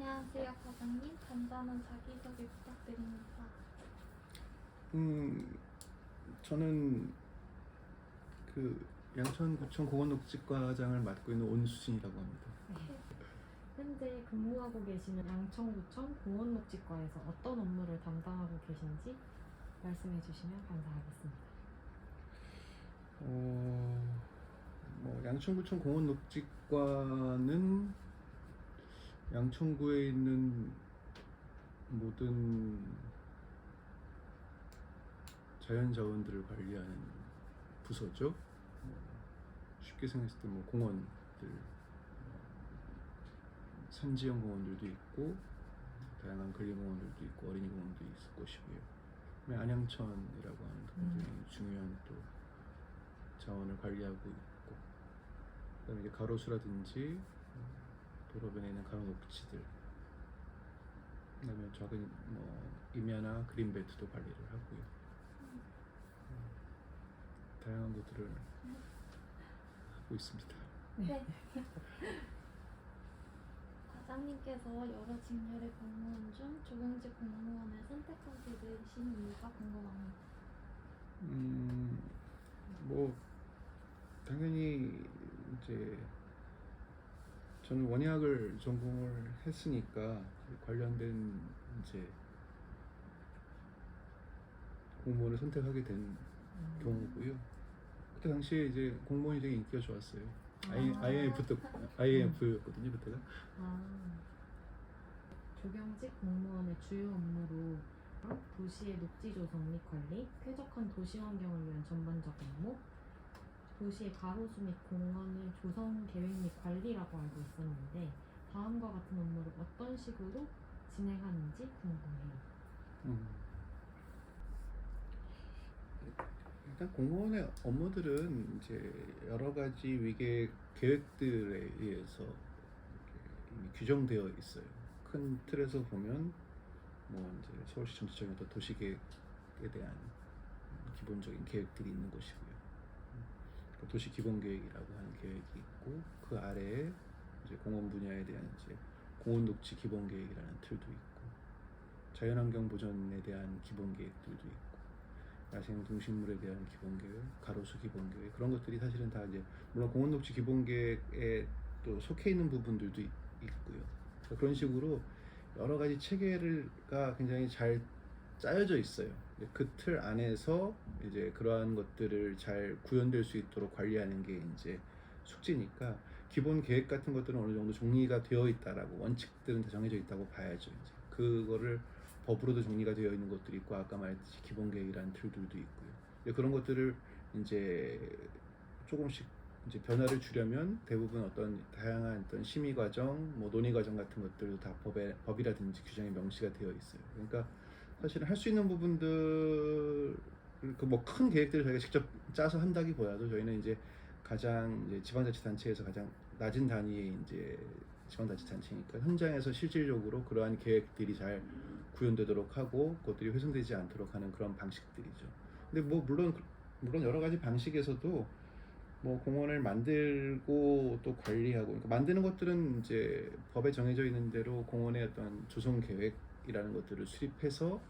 안녕하세요, 과장님. 간단한 자기소개 부탁드립니다. 저는 그 양천구청 공원녹지과장을 맡고 있는 온수진이라고 합니다. 현재 근무하고 계시는 양천구청 공원녹지과에서 어떤 업무를 담당하고 계신지 말씀해 주시면 감사하겠습니다. 양천구청 공원녹지과는 양천구에 있는 모든 자연자원들을 관리하는 부서죠. 쉽게 생각했을 때 공원들, 산지형 공원들도 있고 다양한 근린공원들도 있고 어린이공원도 있을 것이고요. 안양천이라고 하는 굉장히 중요한 또 자원을 관리하고 있고, 그다음에 이제 가로수라든지 도로변에 있는 가로녹지들, 그다음에 작은 임야나 그린벨트도 관리를 하고요. 다양한 것들을 하고 있습니다. 네. 과장님께서 여러 직렬의 공무원 중 조경직 공무원을 선택하게 되신 이유가 궁금합니다. 당연히 이제 저는 원예학을 전공을 했으니까 관련된 이제 공무원을 선택하게 된 경우고요. 그때 당시에 이제 공무원이 되게 인기가 좋았어요. IMF였거든요 그때가. 조경직 공무원의 주요 업무로 도시의 녹지 조성 및 관리, 쾌적한 도시 환경을 위한 전반적 업무, 도시의 가로수 및 공원의 조성 계획 및 관리라고 알고 있었는데 다음과 같은 업무를 어떤 식으로 진행하는지 궁금해요. 일단 공무원의 업무들은 이제 여러 가지 위계 계획들에 의해서 이미 규정되어 있어요. 큰 틀에서 보면 이제 서울시 전체적인 어떤 도시계획에 대한 기본적인 계획들이 있는 것이고요. 도시기본계획이라고 하는 계획이 있고, 그 아래에 이제 공원 분야에 대한 이제 공원녹지 기본계획이라는 틀도 있고, 자연환경 보전에 대한 기본계획들도 있고, 야생 동식물에 대한 기본계획, 가로수 기본계획, 그런 것들이 사실은 다 이제 물론 공원녹지 기본계획에 또 속해 있는 부분들도 있고요. 그런 식으로 여러 가지 체계가 굉장히 잘 짜여져 있어요. 그 틀 안에서 이제 그러한 것들을 잘 구현될 수 있도록 관리하는 게 이제 숙제니까, 기본 계획 같은 것들은 어느 정도 정리가 되어 있다라고, 원칙들은 다 정해져 있다고 봐야죠. 이제 그거를 법으로도 정리가 되어 있는 것들이 있고, 아까 말했듯이 기본 계획이라는 틀들도 있고요. 그런 것들을 이제 조금씩 이제 변화를 주려면 대부분 어떤 다양한 어떤 심의 과정, 논의 과정 같은 것들도 다 법이라든지 규정에 명시가 되어 있어요. 그러니까 사실은 할 수 있는 부분들, 큰 계획들을 저희가 직접 짜서 한다기보다도 저희는 이제 가장 이제 지방자치단체에서 가장 낮은 단위의 이제 지방자치단체니까 현장에서 실질적으로 그러한 계획들이 잘 구현되도록 하고 그것들이 훼손되지 않도록 하는 그런 방식들이죠. 근데 물론 여러 가지 방식에서도 공원을 만들고 또 관리하고, 그러니까 만드는 것들은 이제 법에 정해져 있는 대로 공원의 어떤 조성 계획이라는 것들을 수립해서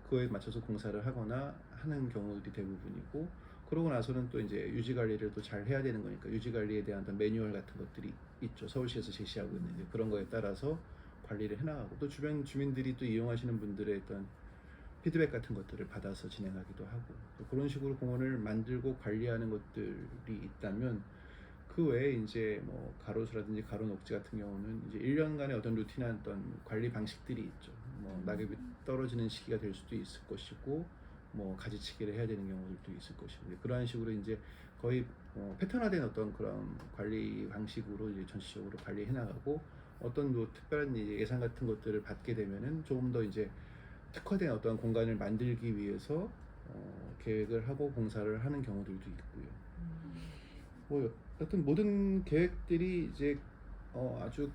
그거에 맞춰서 공사를 하거나 하는 경우들이 대부분이고, 그러고 나서는 또 이제 유지 관리를 또 잘 해야 되는 거니까 유지 관리에 대한 어떤 매뉴얼 같은 것들이 있죠. 서울시에서 제시하고 있는 그런 거에 따라서 관리를 해나가고, 또 주변 주민들이 또 이용하시는 분들의 어떤 피드백 같은 것들을 받아서 진행하기도 하고, 그런 식으로 공원을 만들고 관리하는 것들이 있다면, 그 외에 이제 가로수라든지 가로녹지 같은 경우는 이제 1년간의 어떤 루틴한 어떤 관리 방식들이 있죠. 낙엽이 떨어지는 시기가 될 수도 있을 것이고, 가지치기를 해야 되는 경우들도 있을 것이고, 그러한 식으로 이제 거의 패턴화된 어떤 그런 관리 방식으로 이제 전체적으로 관리해 나가고, 어떤 특별한 예산 같은 것들을 받게 되면은 조금 더 이제 특화된 어떤 공간을 만들기 위해서 계획을 하고 공사를 하는 경우들도 있고요. 여튼 모든 계획들이 이제 아주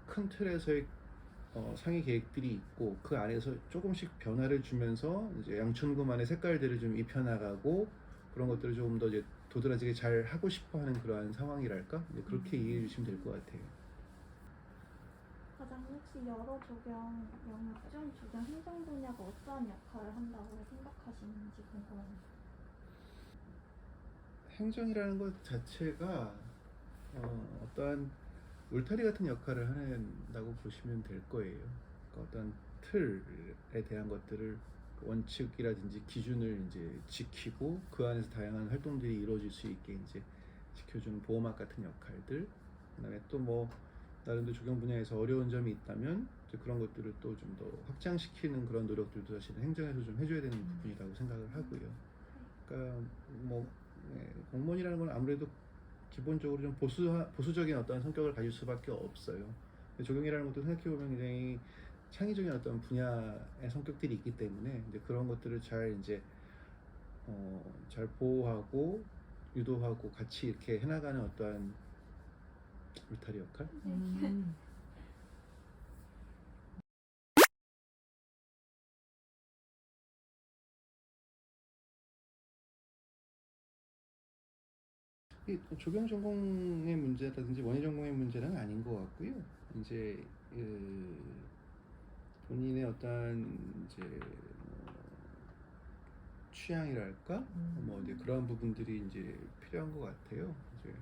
큰 틀에서의 상위 계획들이 있고, 그 안에서 조금씩 변화를 주면서 이제 양천구만의 색깔들을 좀 입혀나가고, 그런 것들을 조금 더 이제 도드라지게 잘 하고 싶어하는 그러한 상황이랄까, 그렇게 이해해 주시면 될 것 같아요. 가장 혹시 여러 조경 영역 중 조경 행정 분야가 어떠한 역할을 한다고 생각하시는지 궁금합니다. 행정이라는 것 자체가 어떠한 울타리 같은 역할을 한다고 보시면 될 거예요. 그러니까 어떤 틀에 대한 것들을 원칙이라든지 기준을 이제 지키고 그 안에서 다양한 활동들이 이루어질 수 있게 이제 지켜주는 보호막 같은 역할들. 그다음에 또 뭐 나름대로 조경 분야에서 어려운 점이 있다면 이제 그런 것들을 또 좀 더 확장시키는 그런 노력들도 사실은 행정에서 좀 해줘야 되는 부분이라고 생각을 하고요. 그러니까 뭐 공무원이라는 건 아무래도 기본적으로 좀 보수적인 어떤 성격을 가질 수밖에 없어요. 조경이라는 것도 생각해보면 굉장히 창의적인 어떤 분야의 성격들이 있기 때문에 이제 그런 것들을 잘 이제 잘 보호하고 유도하고 같이 이렇게 해나가는 어떠한 울타리 역할? 음. 이 조경 전공의 문제라든지 원예 전공의 문제는 아닌 것 같고요. 이제 본인의 어떤 이제 취향이랄까 뭐 이제 그런 부분들이 이제 필요한 것 같아요. 이제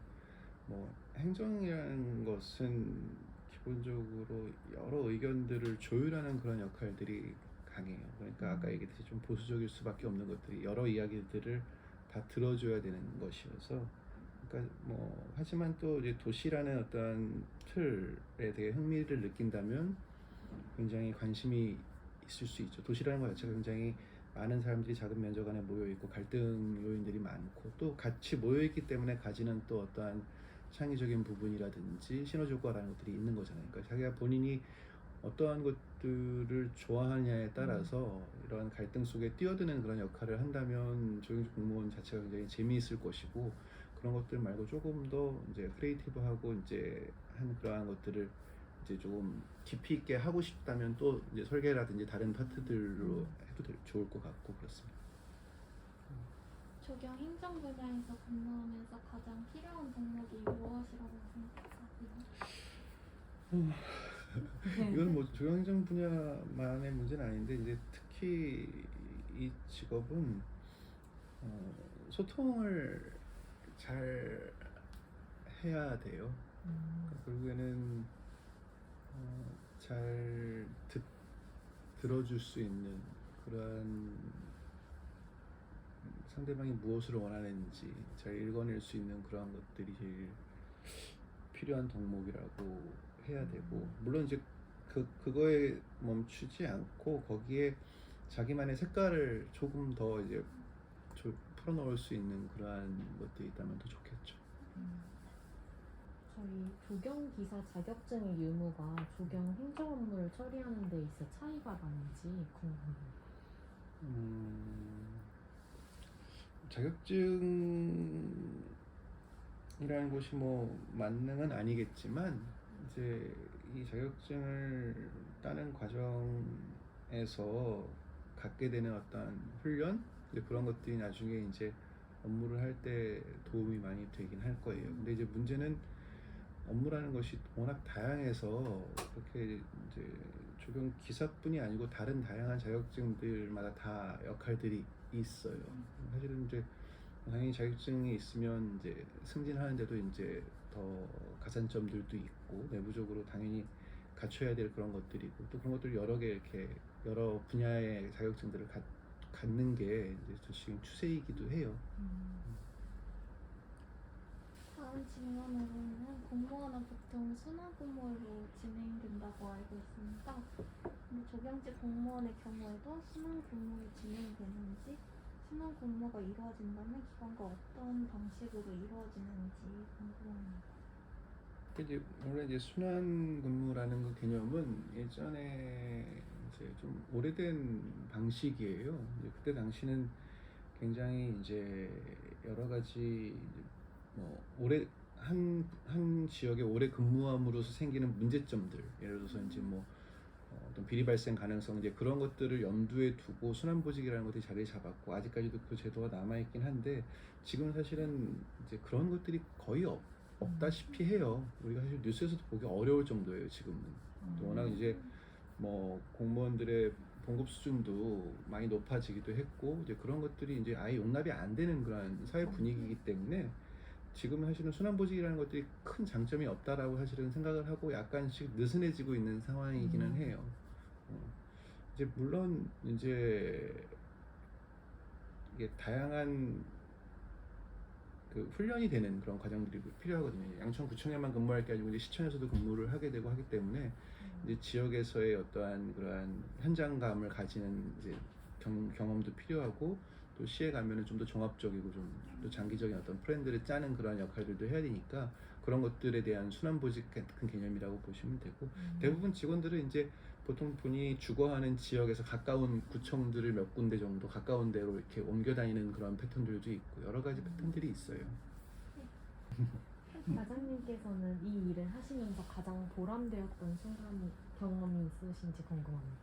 뭐 행정이라는 것은 기본적으로 여러 의견들을 조율하는 그런 역할들이 강해요. 그러니까 아까 얘기했듯이 좀 보수적일 수밖에 없는 것들이 여러 이야기들을 다 들어줘야 되는 것이어서 그러니까 뭐 하지만 또 이제 도시라는 어떤 틀에 대해 흥미를 느낀다면 굉장히 관심이 있을 수 있죠. 도시라는 것 자체가 굉장히 많은 사람들이 작은 면적 안에 모여 있고 갈등 요인들이 많고 또 같이 모여 있기 때문에 가지는 또 어떠한 창의적인 부분이라든지 시너지 효과라는 것들이 있는 거잖아요. 그러니까 자기가 본인이 어떠한 것들을 좋아하느냐에 따라서 이러한 갈등 속에 뛰어드는 그런 역할을 한다면 조경직 공무원 자체가 굉장히 재미있을 것이고 그런 것들 말고 조금 더 이제 크리에이티브하고 이제 한 그러한 것들을 이제 조금 깊이 있게 하고 싶다면 또 이제 설계라든지 다른 파트들로 해도 좋을 것 같고 그렇습니다. 조경 행정 분야에서 근무하면서 가장 필요한 덕목이 무엇이라고 생각하세요? 이건 뭐 조경행정 분야만의 문제는 아닌데 이제 특히 이 직업은 소통을 잘 해야 돼요. 결국에는 잘 들어줄 수 있는 그러한 상대방이 무엇을 원하는지 잘 읽어낼 수 있는 그러한 것들이 제일 필요한 덕목이라고 해야 되고 물론 이제 그거에 멈추지 않고 거기에 자기만의 색깔을 조금 더 이제 풀어넣을 수 있는 그러한 것들이 있다면 더 좋겠죠. 저희 조경기사 자격증의 유무가 조경 행정 업무를 처리하는 데 있어 차이가 나는지 궁금합니다. 자격증이라는 것이 뭐 만능은 아니겠지만 이제 이 자격증을 따는 과정에서 갖게 되는 어떤 훈련 이제 그런 것들이 나중에 이제 업무를 할 때 도움이 많이 되긴 할 거예요. 근데 이제 문제는 업무라는 것이 워낙 다양해서 그렇게 이제 조경 기사뿐이 아니고 다른 다양한 자격증들마다 다 역할들이 있어요. 사실은 이제 당연히 자격증이 있으면 이제 승진하는데도 이제 더 가산점들도 있고 내부적으로 당연히 갖춰야 될 그런 것들이고 또 그런 것들 여러 개 이렇게 여러 분야의 자격증들을 갖는 게 이제 지금 추세이기도 해요. 다음 질문으로는 공무원은 보통 순환 근무로 진행된다고 알고 있습니다. 근데 조경직 공무원의 경우에도 순환 근무로 진행되는지, 순환 근무가 이루어진다면 기관과 어떤 방식으로 이루어지는지 궁금합니다. 이제 원래 이제 순환 근무라는 그 개념은 예전에 이제 좀 오래된 방식이에요. 이제 그때 당시는 굉장히 이제 여러 가지 뭐 오래 한 지역에 오래 근무함으로써 생기는 문제점들 예를 들어서 이제 뭐 어떤 비리 발생 가능성 이제 그런 것들을 염두에 두고 순환보직이라는 것들이 자리를 잡았고 아직까지도 그 제도가 남아 있긴 한데 지금은 사실은 이제 그런 것들이 거의 없다시피 해요. 우리가 사실 뉴스에서도 보기 어려울 정도예요 지금은. 또 워낙 이제 뭐 공무원들의 봉급 수준도 많이 높아지기도 했고 이제 그런 것들이 이제 아예 용납이 안 되는 그런 사회 분위기이기 때문에 지금 사실은 순환보직이라는 것들이 큰 장점이 없다라고 사실은 생각을 하고 약간씩 느슨해지고 있는 상황이기는 해요. 이제 물론 이제 이게 다양한 그 훈련이 되는 그런 과정들이 필요하거든요. 양천구청에만 근무할 게 아니고 이제 시청에서도 근무를 하게 되고 하기 때문에 이제 지역에서의 어떠한 그러한 현장감을 가지는 이제 경험도 필요하고 또 시에 가면은 좀 더 종합적이고 좀 또 장기적인 어떤 플랜들을 짜는 그런 역할들도 해야 되니까 그런 것들에 대한 순환보직 같은 개념이라고 보시면 되고 대부분 직원들은 이제 보통 본인이 주거하는 지역에서 가까운 구청들을 몇 군데 정도 가까운 데로 이렇게 옮겨 다니는 그런 패턴들도 있고 여러 가지 패턴들이 있어요. 과장님께서는 이 일을 하시면서 가장 보람되었던 순간 경험이 있으신지 궁금합니다.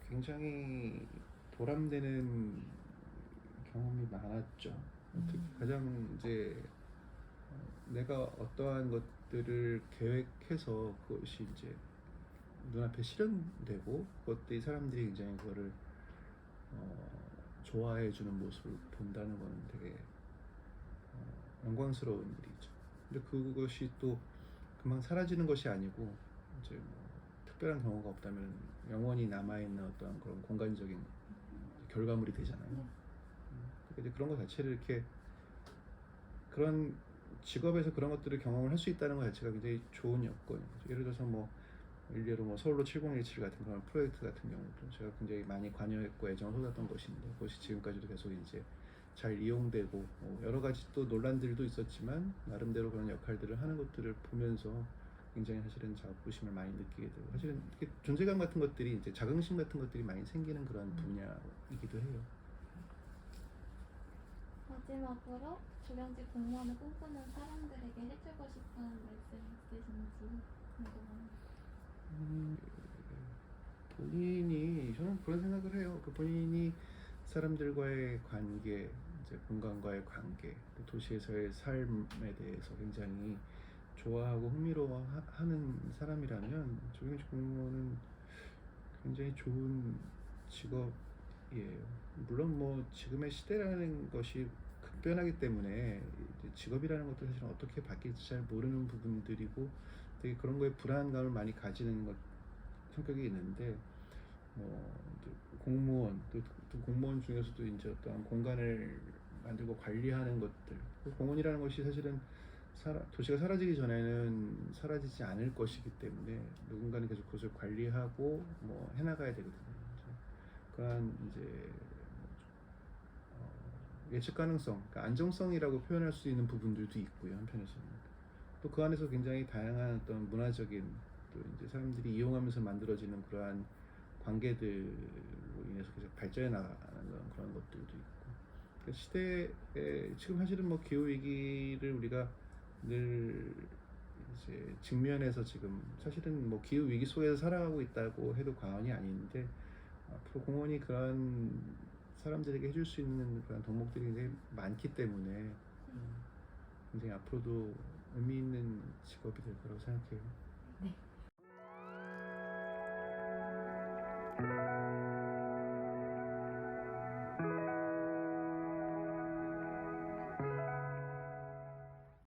굉장히 보람되는 경험이 많았죠. 특히 가장 이제 내가 어떠한 것들을 계획해서 그것이 이제 눈앞에 실현되고 그것들이 사람들이 굉장히 그거를 좋아해 주는 모습을 본다는 거는 되게 영광스러운 일이죠. 근데 그것이 또 금방 사라지는 것이 아니고 이제 뭐 특별한 경우가 없다면 영원히 남아있는 어떤 그런 공간적인 결과물이 되잖아요. 그러니까 이제 그런 것 자체를 이렇게 그런 직업에서 그런 것들을 경험을 할 수 있다는 것 자체가 굉장히 좋은 여건이죠. 예를 들어서 뭐 일례로 뭐 서울로 7017 같은 그런 프로젝트 같은 경우도 제가 굉장히 많이 관여했고 애정을 쏟았던 것인데 그것이 지금까지도 계속 이제 잘 이용되고 여러 가지 또 논란들도 있었지만 나름대로 그런 역할들을 하는 것들을 보면서 굉장히 사실은 자부심을 많이 느끼게 되고 사실은 이렇게 존재감 같은 것들이 이제 자긍심 같은 것들이 많이 생기는 그런 분야이기도 해요. 마지막으로 조경직 공무원을 꿈꾸는 사람들에게 해주고 싶은 말씀 있으신지 궁금합니다. 본인이 저는 그런 생각을 해요. 그 본인이 사람들과의 관계, 이제 공간과의 관계, 또 도시에서의 삶에 대해서 굉장히 좋아하고 흥미로워하는 사람이라면 조경직 공무원은 굉장히 좋은 직업이에요. 물론 뭐 지금의 시대라는 것이 급변하기 때문에 이제 직업이라는 것도 사실은 어떻게 바뀔지 잘 모르는 부분들이고 되게 그런 거에 불안감을 많이 가지는 것 성격이 있는데 뭐 공무원 또 공무원 중에서도 이제 어떤 공간을 만들고 관리하는 것들 공원이라는 것이 사실은 도시가 사라지기 전에는 사라지지 않을 것이기 때문에 누군가는 계속 그것을 관리하고 뭐 해나가야 되거든요. 그러한 이제 예측 가능성, 그러니까 안정성이라고 표현할 수 있는 부분들도 있고요. 한편에서는 또 그 안에서 굉장히 다양한 어떤 문화적인 또 이제 사람들이 이용하면서 만들어지는 그러한 관계들로 인해서 계속 발전해 나가는 그런 것들도 있고 그 시대에 지금 사실은 뭐 기후 위기를 우리가 늘 이제 직면해서 지금 사실은 뭐 기후 위기 속에서 살아가고 있다고 해도 과언이 아닌데 앞으로 공원이 그런 사람들에게 해줄 수 있는 그런 덕목들이 굉장히 많기 때문에 굉장히 앞으로도 의미 있는 직업이 될 거라고 생각해요. 네.